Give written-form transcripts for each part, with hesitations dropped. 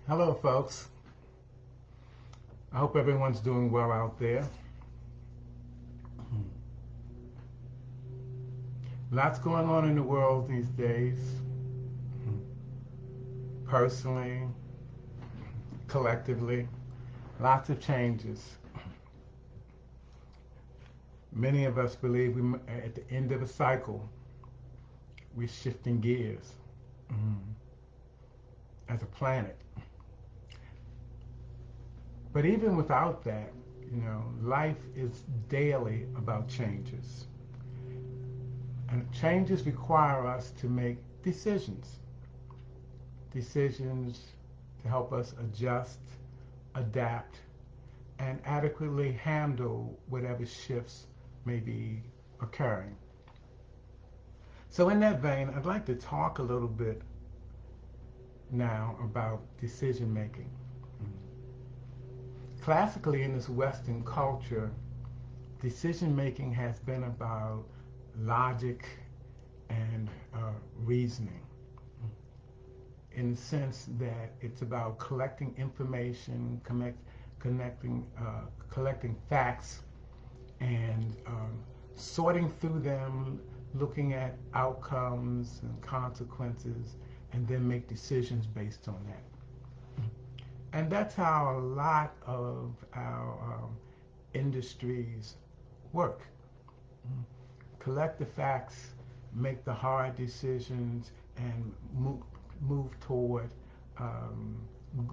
Hello, folks. I hope everyone's doing well out there. Lots going on in the world these days, personally, collectively, lots of changes. Many of us believe we're at the end of a cycle. We're shifting gears as a planet. But even without that, life is daily about changes. And changes require us to make decisions. Decisions to help us adjust, adapt, and adequately handle whatever shifts may be occurring. So in that vein, I'd like to talk a little bit now about decision making. Classically in this Western culture, decision making has been about logic and reasoning, in the sense that it's about collecting information, collecting facts, and sorting through them, looking at outcomes and consequences, and then make decisions based on that. And that's how a lot of our industries work. Collect the facts, make the hard decisions, and move toward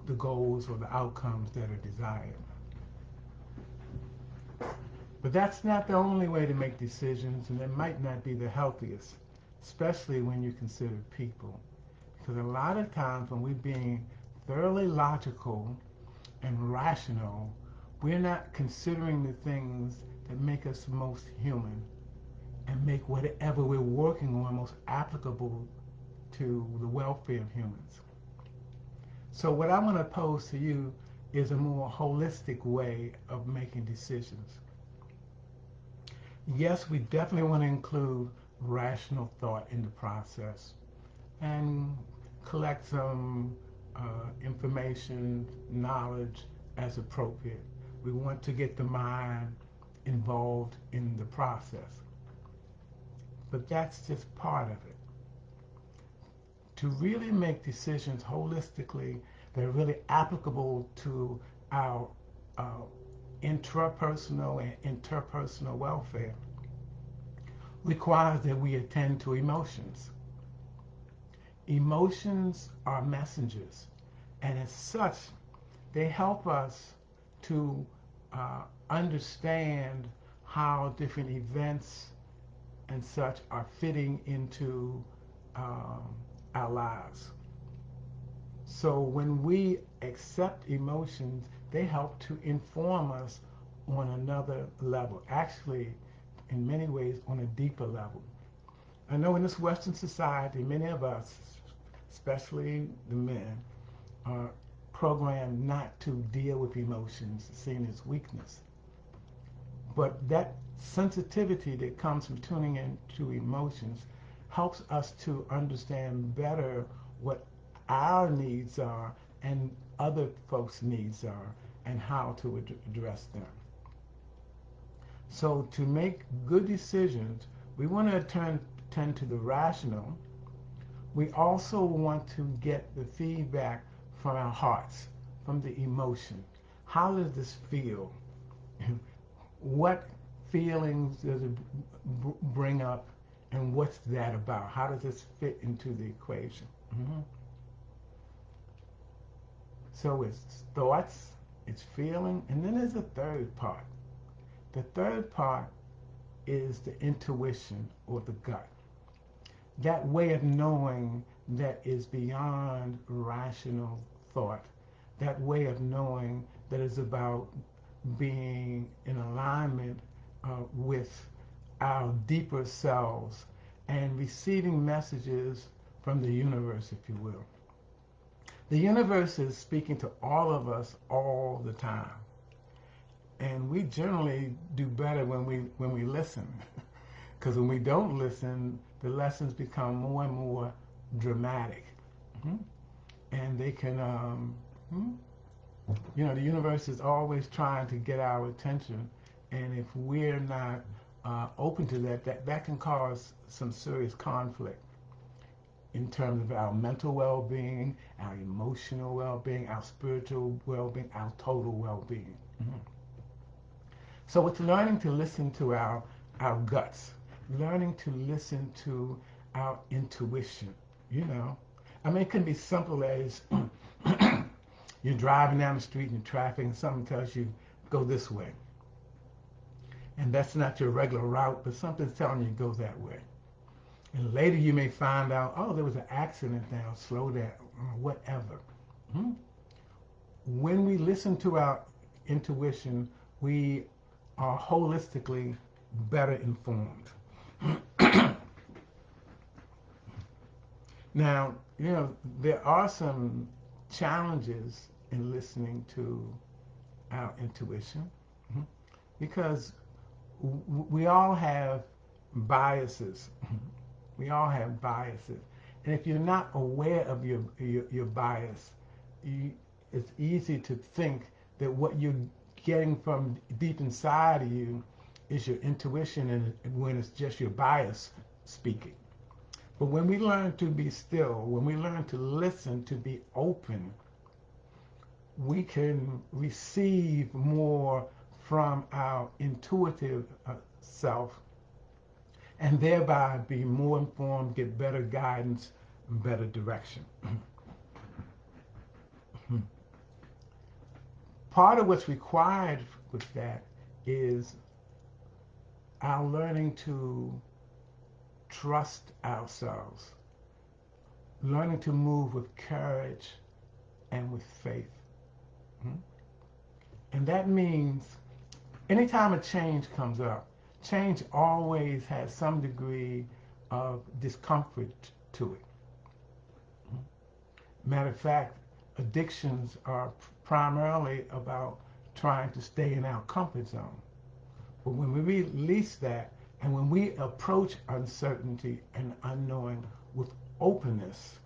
the goals or the outcomes that are desired. But that's not the only way to make decisions, and it might not be the healthiest, especially when you consider people. Because a lot of times when we're being thoroughly logical and rational, we're not considering the things that make us most human and make whatever we're working on most applicable to the welfare of humans. So what I want to pose to you is a more holistic way of making decisions. Yes, we definitely want to include rational thought in the process and collect some information, knowledge as appropriate. We want to get the mind involved in the process. But that's just part of it. To really make decisions holistically that are really applicable to our intrapersonal and interpersonal welfare requires that we attend to emotions. Emotions are messengers, and as such, they help us to understand how different events and such are fitting into our lives. So when we accept emotions, they help to inform us on another level, actually, in many ways, on a deeper level. I know in this Western society, many of us, especially the men, are programmed not to deal with emotions, seen as weakness. But that sensitivity that comes from tuning into emotions helps us to understand better what our needs are and other folks' needs are and how to address them. So to make good decisions, we want to tend to the rational. We also want to get the feedback from our hearts, from the emotion. How does this feel? What feelings does it bring up, And what's that about? How does this fit into the equation? Mm-hmm. So it's thoughts, it's feeling, and then there's a third part. The third part is the intuition or the gut. That way of knowing that is beyond rational thought. That way of knowing that is about being in alignment with our deeper selves and receiving messages from the universe, if you will. The universe is speaking to all of us all the time. And we generally do better when we listen. Because when we don't listen, the lessons become more and more dramatic. Mm-hmm. And they can, the universe is always trying to get our attention. And if we're not open to that can cause some serious conflict in terms of our mental well-being, our emotional well-being, our spiritual well-being, our total well-being. Mm-hmm. So it's learning to listen to our guts, learning to listen to our intuition, I mean, it can be simple as you're driving down the street in traffic and something tells you, go this way. And that's not your regular route, but something's telling you to go that way. And later you may find out, oh, there was an accident there, slow down, whatever. Mm-hmm. When we listen to our intuition, we are holistically better informed. Now, there are some challenges in listening to our intuition because we all have biases. We all have biases. And if you're not aware of your bias, it's easy to think that what you're getting from deep inside of you is your intuition and when it's just your bias speaking. But when we learn to be still, when we learn to listen, to be open, we can receive more from our intuitive self and thereby be more informed, get better guidance, and better direction. Part of what's required with that is our learning to trust ourselves, learning to move with courage and with faith. And that means anytime a change comes up, change always has some degree of discomfort to it. Matter of fact, addictions are primarily about trying to stay in our comfort zone. But when we release that, and when we approach uncertainty and unknowing with openness,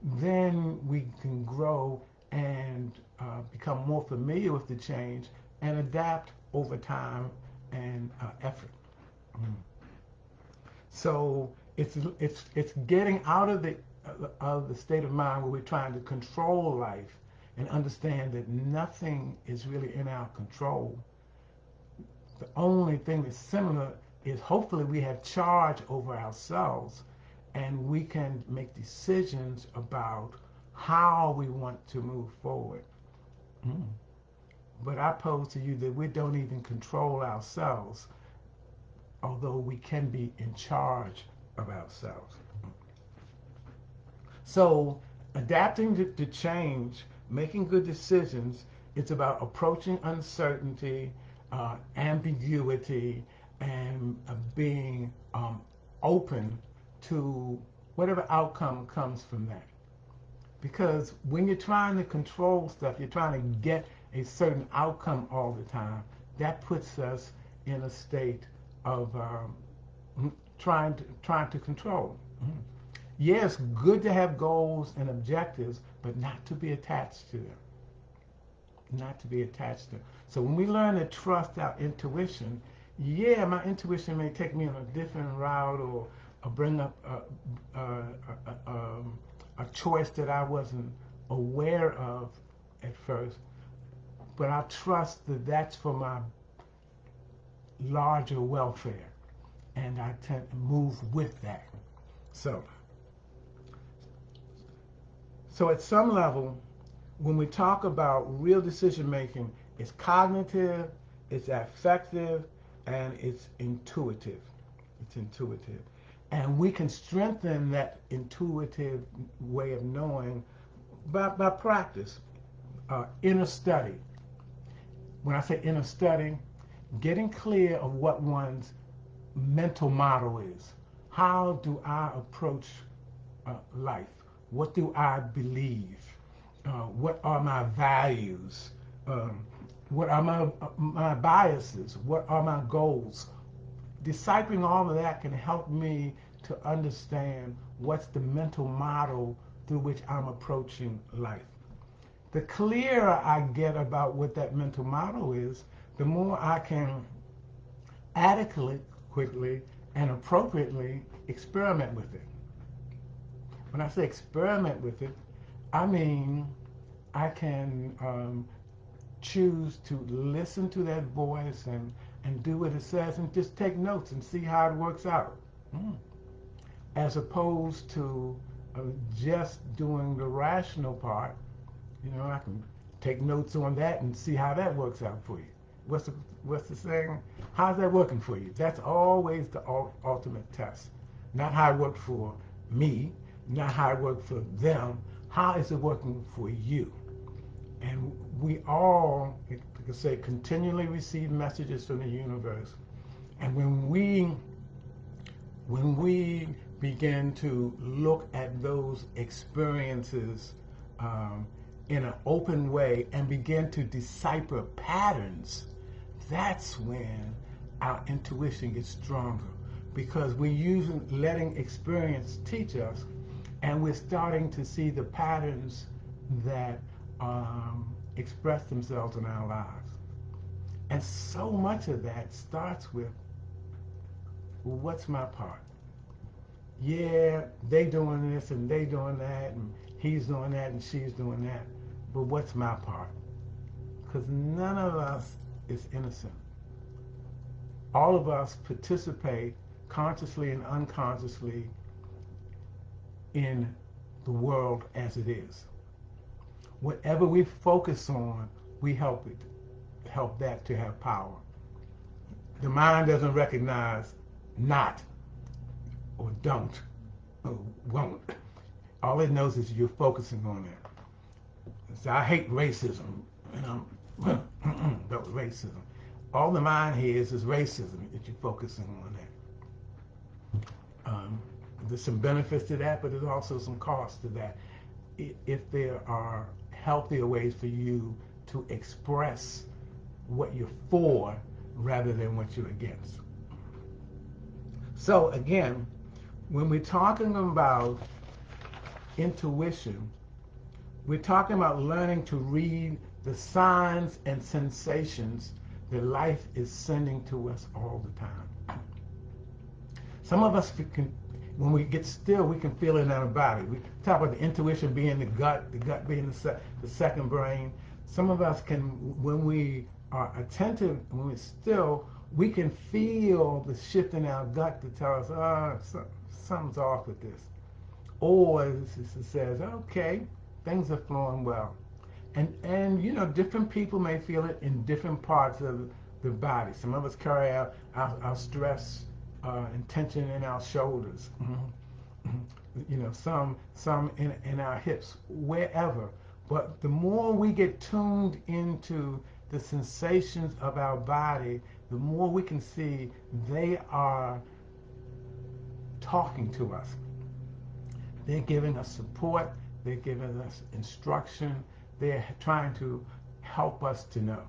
then we can grow and become more familiar with the change and adapt over time and effort. So it's getting out of the state of mind where we're trying to control life and understand that nothing is really in our control. The only thing that's similar is hopefully we have charge over ourselves and we can make decisions about how we want to move forward. But I pose to you that we don't even control ourselves, although we can be in charge of ourselves. So adapting to change, making good decisions, it's about approaching uncertainty, ambiguity, and being open to whatever outcome comes from that. Because when you're trying to control stuff, you're trying to get a certain outcome all the time, that puts us in a state of trying to control. Yeah, it's good to have goals and objectives, but not to be attached to them. Not to be attached to them. So when we learn to trust our intuition, yeah, my intuition may take me on a different route or bring up a choice that I wasn't aware of at first, but I trust that that's for my larger welfare. and I tend to move with that. So at some level, when we talk about real decision making, it's cognitive, it's affective, and it's intuitive. It's intuitive. And we can strengthen that intuitive way of knowing by practice. Inner study. When I say inner study, getting clear of what one's mental model is. How do I approach life? What do I believe? What are my values? What are my biases? What are my goals? Deciphering all of that can help me to understand what's the mental model through which I'm approaching life. The clearer I get about what that mental model is, the more I can adequately and appropriately experiment with it. When I say experiment with it, I mean I can choose to listen to that voice and do what it says and just take notes and see how it works out. As opposed to just doing the rational part. You know, I can take notes on that and see how that works out for you. What's the saying? How's that working for you? That's always the ultimate test. Not how it worked for me, not how it worked for them. How is it working for you? And we all, you could say, continually receive messages from the universe. And when we begin to look at those experiences in an open way and begin to decipher patterns, that's when our intuition gets stronger, because we're letting experience teach us, and we're starting to see the patterns that express themselves in our lives. And so much of that starts with, well, what's my part? Yeah, they doing this and they doing that, and he's doing that and she's doing that. But what's my part? Because none of us is innocent. All of us participate consciously and unconsciously in the world as it is. Whatever we focus on, we help that to have power. The mind doesn't recognize not or don't or won't. All it knows is you're focusing on it. So I hate racism, and about racism. All the mind hears is racism if you're focusing on that. There's some benefits to that, but there's also some costs to that. If there are healthier ways for you to express what you're for rather than what you're against. So again, when we're talking about intuition, we're talking about learning to read the signs and sensations that life is sending to us all the time. Some of us can, when we get still, we can feel it in our body. We talk about the intuition being the gut being the second brain. Some of us can, when we are attentive, when we're still, we can feel the shift in our gut to tell us, something's off with this. Or it says, okay, things are flowing well. And you know, different people may feel it in different parts of the body. Some of us carry our stress and tension in our shoulders. You know, some in our hips, wherever. But the more we get tuned into the sensations of our body, the more we can see they are talking to us. They're giving us support. They're giving us instruction. They're trying to help us to know.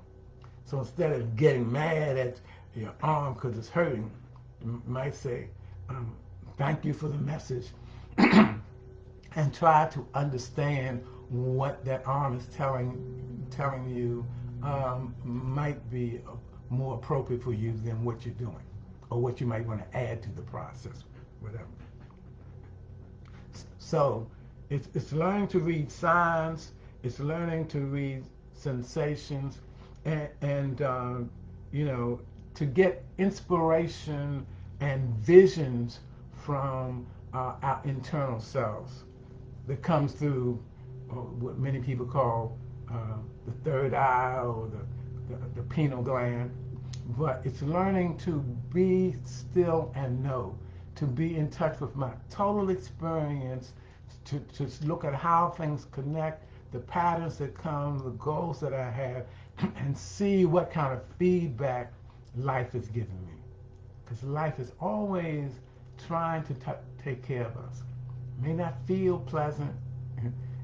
So instead of getting mad at your arm because it's hurting, you might say, thank you for the message, and try to understand what that arm is telling you might be more appropriate for you than what you're doing, or what you might want to add to the process, whatever. So it's learning to read signs, it's learning to read sensations, and you know, to get inspiration and visions from our internal selves that comes through what many people call the third eye or the pineal gland. But it's learning to be still and know, to be in touch with my total experience, to look at how things connect, the patterns that come, the goals that I have, and see what kind of feedback life is giving me. Because life is always trying to take care of us. It may not feel pleasant.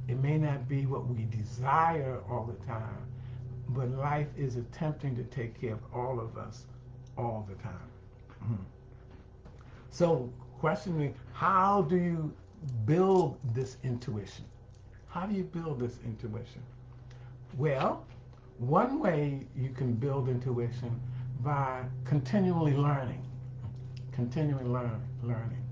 It may not be what we desire all the time, but life is attempting to take care of all of us all the time. So, questioning, how do you build this intuition? How do you build this intuition? Well, one way you can build intuition by continually learning. Continually learning.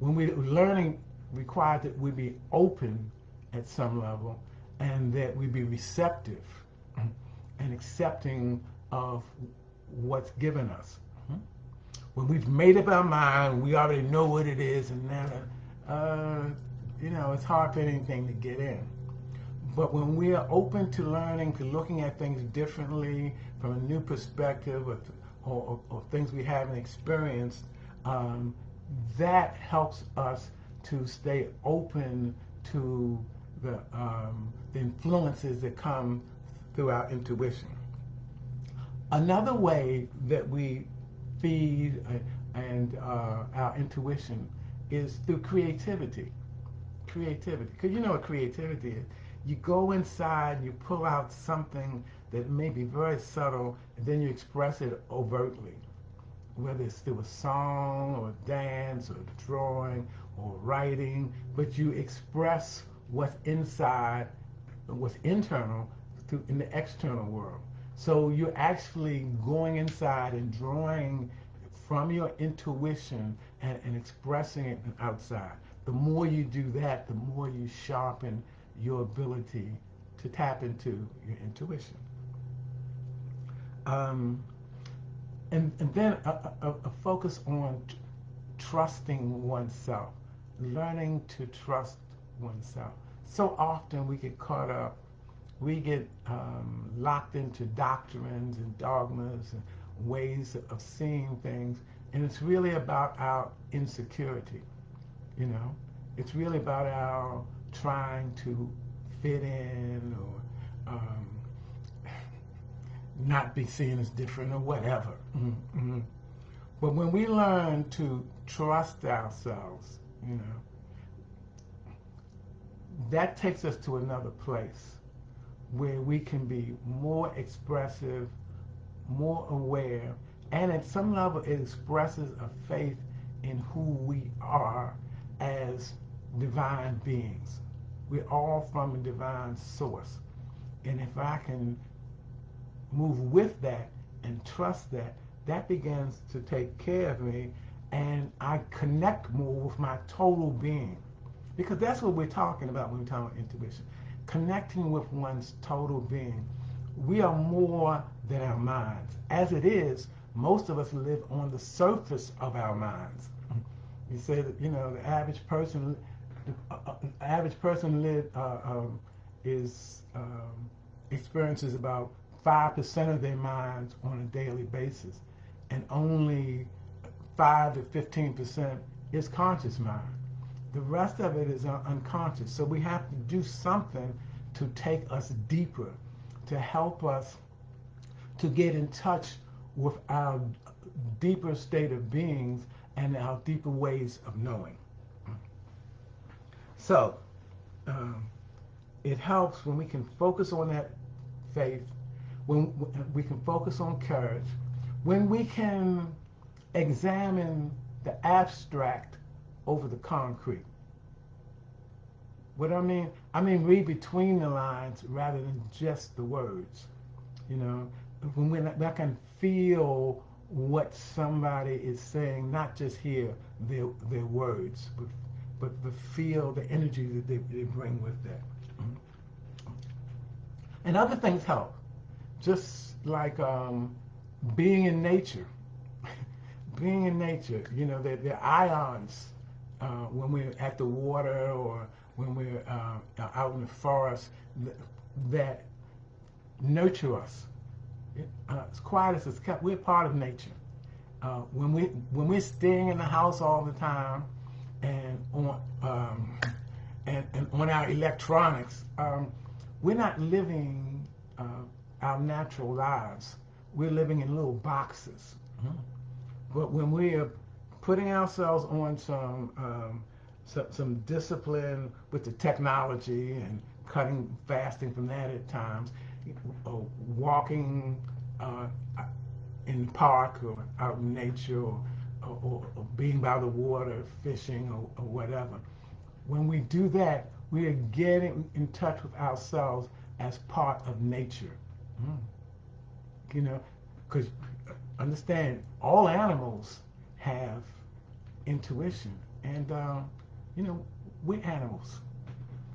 When we learning requires that we be open at some level and that we be receptive and accepting of what's given us. When we've made up our mind, we already know what it is, and then, it's hard for anything to get in. But when we are open to learning, to looking at things differently from a new perspective, or things we haven't experienced, that helps us to stay open to the influences that come through our intuition. Another way that we feed and our intuition is through creativity. Creativity, because you know what creativity is. You go inside, you pull out something that may be very subtle, and then you express it overtly. Whether it's through a song or a dance or drawing or writing, but you express what's inside, what's internal, in the external world. So you're actually going inside and drawing from your intuition and expressing it outside. The more you do that, the more you sharpen your ability to tap into your intuition. And then a focus on trusting oneself, learning to trust oneself. So often we get caught up, we get locked into doctrines and dogmas and ways of seeing things, and it's really about our insecurity. It's really about our trying to fit in or not be seen as different or whatever. Mm-hmm. But when we learn to trust ourselves, that takes us to another place where we can be more expressive, more aware, and at some level it expresses a faith in who we are as divine beings. We're all from a divine source. And if I can move with that and trust that, that begins to take care of me, and I connect more with my total being. Because that's what we're talking about when we're talking about intuition. Connecting with one's total being. We are more than our minds. As it is, most of us live on the surface of our minds. You say that, the average person experiences about 5% of their minds on a daily basis, and only 5 to 15% is conscious mind. The rest of it is unconscious. So we have to do something to take us deeper, to help us to get in touch with our deeper state of beings and our deeper ways of knowing. So it helps when we can focus on that faith, when we can focus on courage, when we can examine the abstract over the concrete. What I mean read between the lines rather than just the words. When I can feel what somebody is saying, not just hear their words, but feel the energy that they bring with that. And other things help, just like being in nature. being in nature, you know, the ions when we're at the water or when we're out in the forest that nurture us. As quiet as it's kept, we're part of nature. When we're staying in the house all the time and on our electronics, we're not living our natural lives. We're living in little boxes. But when we're putting ourselves on some discipline with the technology and cutting fasting from that at times, walking in the park or out in nature or being by the water, fishing or whatever. When we do that, we are getting in touch with ourselves as part of nature. You know, because understand, all animals have intuition, and you know, we're animals.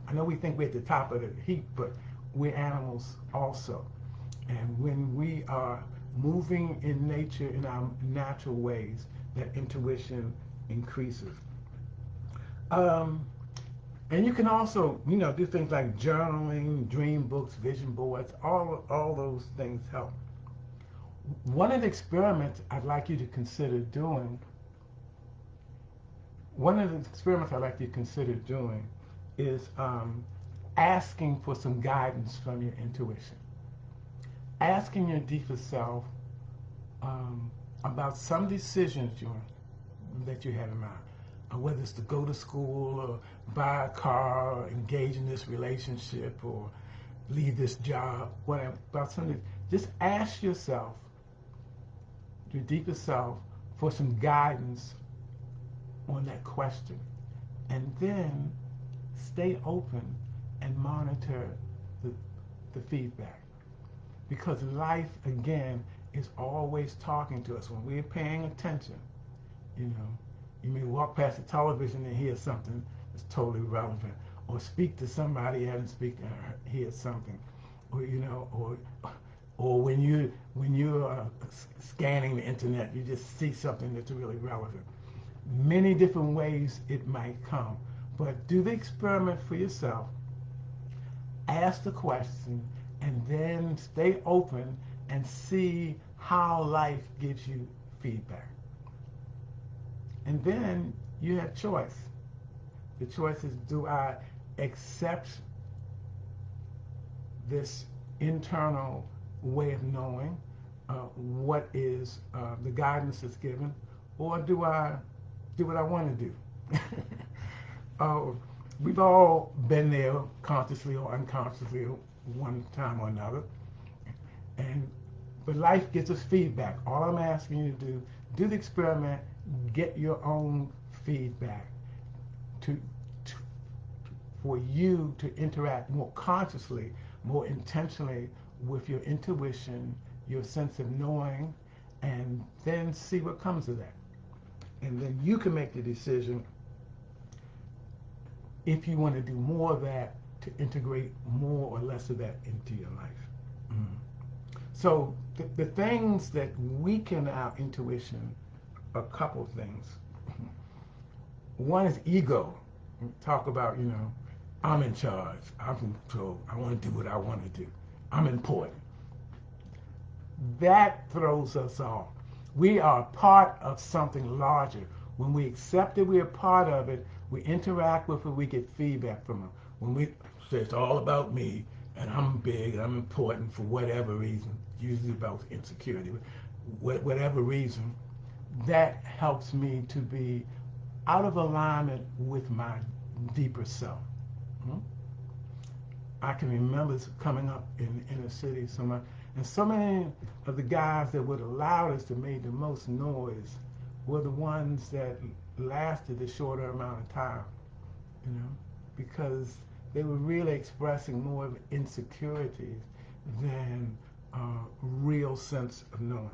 I know we think we're at the top of the heap, but we're animals also. And when we are moving in nature in our natural ways, that intuition increases. And you can also, you know, do things like journaling, dream books, vision boards. All those things help. One of the experiments I'd like you to consider doing. One of the experiments I'd like you to consider doing is asking for some guidance from your intuition. Asking your deeper self about some decisions that you have in mind, whether it's to go to school or buy a car or engage in this relationship or leave this job, whatever, about something. Just ask yourself, your deeper self, for some guidance on that question, and then stay open and monitor the feedback, because life, again, is always talking to us when we're paying attention. You know, you may walk past the television and hear something that's totally relevant, or speak to somebody you haven't spoken and hear something, or you know, or when you're scanning the internet, you just see something that's really relevant. Many different ways it might come, but do the experiment for yourself. Ask the question, and then stay open and see how life gives you feedback. And then you have choice. The choice is, do I accept this internal way of knowing what is the guidance that's given, or do I do what I want to do? We've all been there, consciously or unconsciously, one time or another. But life gives us feedback. All I'm asking you to do the experiment, get your own feedback for you to interact more consciously, more intentionally with your intuition, your sense of knowing, and then see what comes of that. And then you can make the decision if you want to do more of that, to integrate more or less of that into your life. So the things that weaken our intuition are a couple of things. One is ego. We talk about, you know, I'm in charge, I'm in control, I want to do what I want to do, I'm important. That throws us off. We are part of something larger. When we accept that we are part of it, we interact with it, we get feedback from it. When we say it's all about me, and I'm big, and I'm important for whatever reason, usually about insecurity, whatever reason, that helps me to be out of alignment with my deeper self. I can remember coming up in the inner city so much, and so many of the guys that were the loudest, that made the most noise, were the ones that lasted a shorter amount of time, you know, because they were really expressing more of insecurities than a real sense of knowing.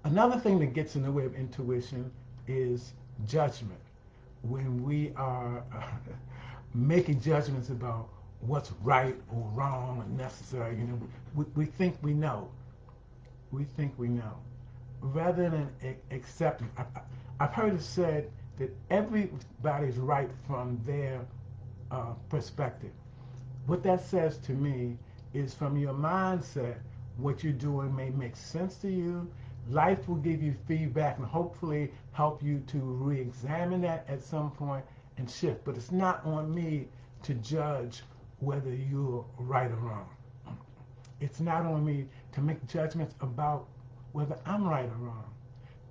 Another thing that gets in the way of intuition is judgment. When we are making judgments about what's right or wrong or necessary, you know, we think we know. We think we know. rather than accepting. I've heard it said that everybody's right from their perspective. What that says to me is from your mindset, what you're doing may make sense to you. Life will give you feedback and hopefully help you to re-examine that at some point and shift. But it's not on me to judge whether you're right or wrong. It's not on me to make judgments about whether I'm right or wrong.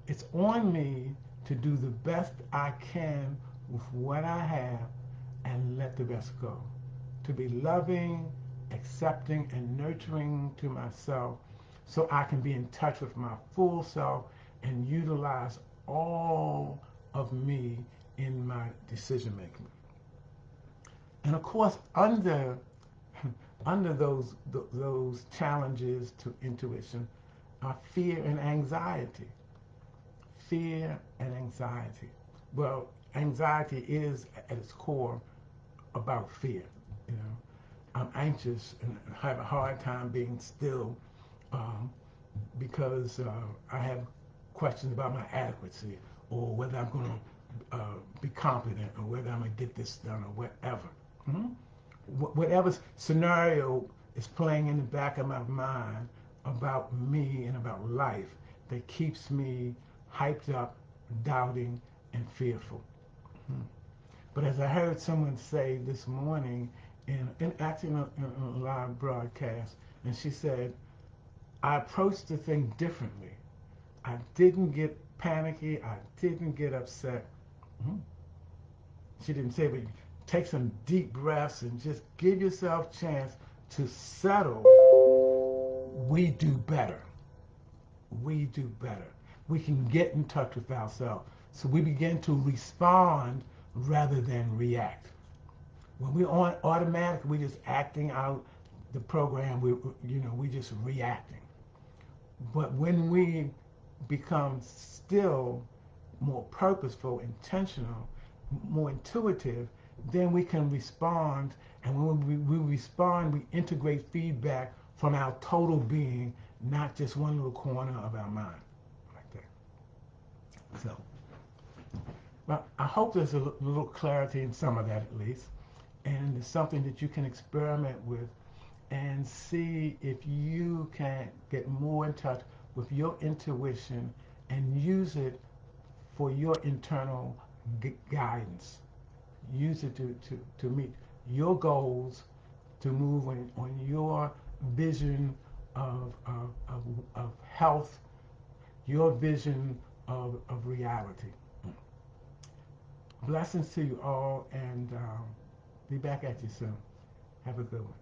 It's on me to do the best I can with what I have and let the rest go. To be loving, accepting, and nurturing to myself so I can be in touch with my full self and utilize all of me in my decision making. And of course, under those challenges to intuition are fear and anxiety. Fear and anxiety. Well, anxiety is at its core about fear. You know, I'm anxious and have a hard time being still because I have questions about my adequacy or whether I'm going to be competent or whether I'm going to get this done or whatever. Mm-hmm. Whatever scenario is playing in the back of my mind about me and about life that keeps me hyped up, doubting, and fearful. Mm-hmm. But as I heard someone say this morning actually in a live broadcast, and she said, I approached the thing differently. I didn't get panicky. I didn't get upset. Mm-hmm. She didn't say, but take some deep breaths and just give yourself a chance to settle. We do better. We do better. We can get in touch with ourselves. So we begin to respond rather than react. When we're on automatic, we're just acting out the program. We're just reacting. But when we become still, more purposeful, intentional, more intuitive, then we can respond. And when we respond, we integrate feedback from our total being, not just one little corner of our mind, like that. So, well, I hope there's a little clarity in some of that at least, and it's something that you can experiment with and see if you can get more in touch with your intuition and use it for your internal guidance. Use it to meet your goals, to move on your vision of health, your vision of reality. Blessings to you all, and be back at you soon. Have a good one.